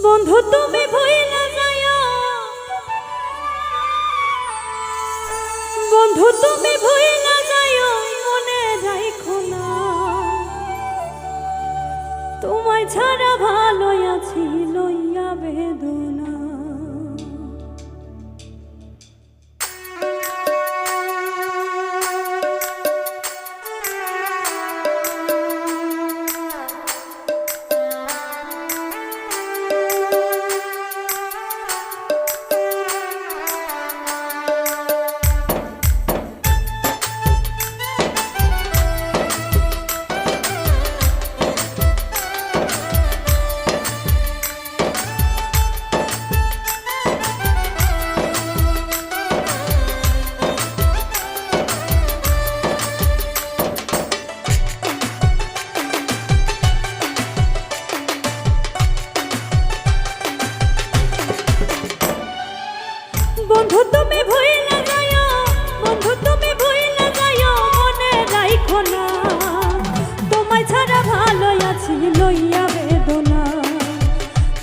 বন্ধু তুমি ভুইলা যাইও, বন্ধু তুমি ভুইলা যাইও, মনে রাখো না তোমায় ছাড়া ভালো আছি লইয়া বেদনা। বন্ধু তুমি ভুইলা যাইও, বন্ধু তুমি ভুইলা যাইও, মনে রাখো না তোমায় ছাড়া ভালো আছি লইয়া বেদনা,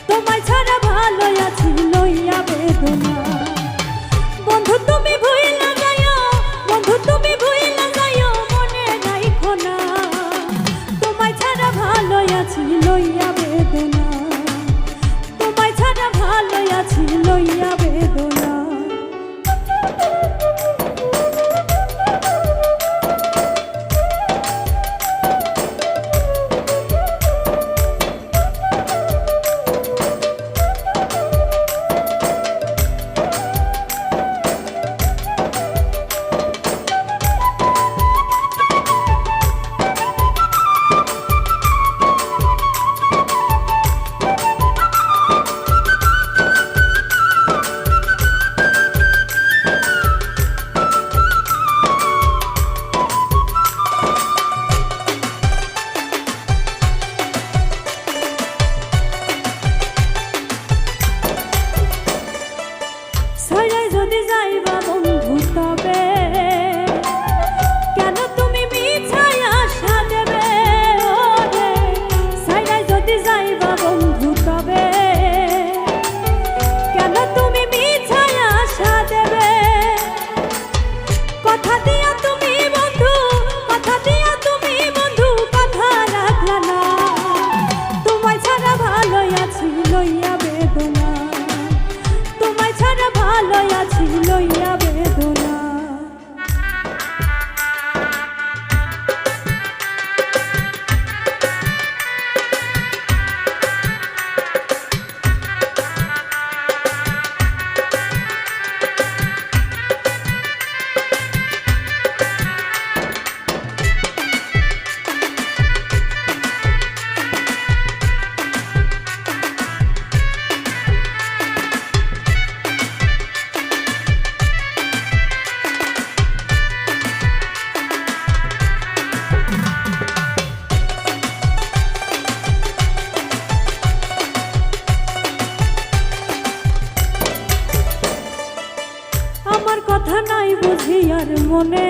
তোমায় ছাড়া ভালো আছি লইয়া বেদনা। বন্ধু তুমি ভুইলা যাইও, বন্ধু তুমি ভুইলা যাইও, মনে রাখো না তোমায় ছাড়া ভালো আছি লইয়া বেদনা, তোমায় ছাড়া ভালো আছি লইয়া বেদনা। যদি যাইবা বন্ধু তবে কেন তুমি মিছাই আশা দেবে, ওরে সাইরাই যদি যাইবা বন্ধু তবে কেন তুমি মিছাই আশা দেবে। কথা দিয়া তুমি বন্ধু, কথা দিয়া তুমি বন্ধু কথা রাখলা না, তোমায় ছাড়া ভালো আছি লইয়া বেদনা, তোমায় ছাড়া ভালো আছি লইয়া বেদনা। আমার কথা নাই বুঝি আর মনে,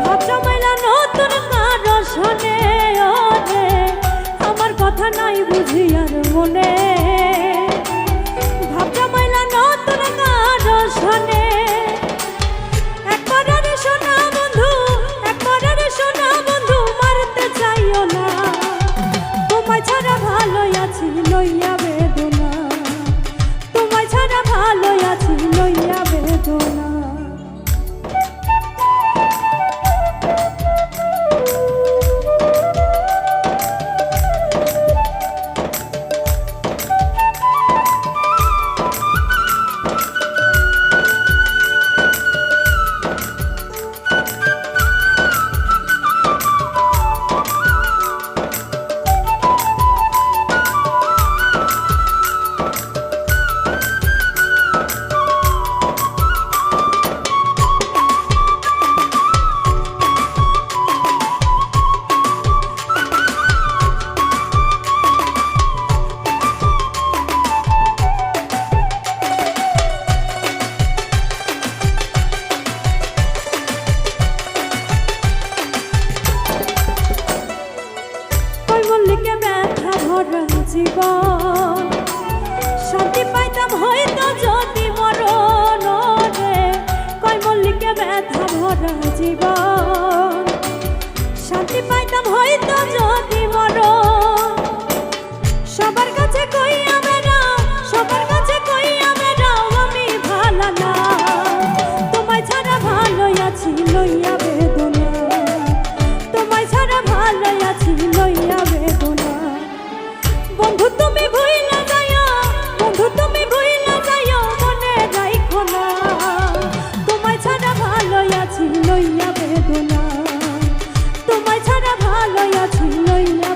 ভাব জমাইলা নতুন কারো শোনে, ওরে আমার কথা নাই বুঝি আর মনে, ভাব জমাইলা নতুন কারো শোনে। একবার আরে শোনা বন্ধু, একবার আরে শোনা বন্ধু, মারতে চাইও না তোমায় ছাড়া ভালো আছি লইয়া বেদনা, তোমায় ছাড়া ভালো আছি লইয়া বেদনা। জীবন জীবন শান্তি পাইতাম হয়তো যদি মরণ সবার কাছে কইয়া বেড়াও সবার কাছে কইয়া বেড়াও আমি ভালো না তোমায় ছাড়া ভালো আছি লইয়া বেদনা তোমায় ছাড়া ভালো আছি লইয়া বেদনা বন্ধু তুমি ভুইলা যাইও বন্ধু তুমি ভুইলা যাইও মনে রাখো না তোমায় ছাড়া ভালো আছি লইয়া বেদনা তোমায় ছাড়া ভালো আছি লইয়া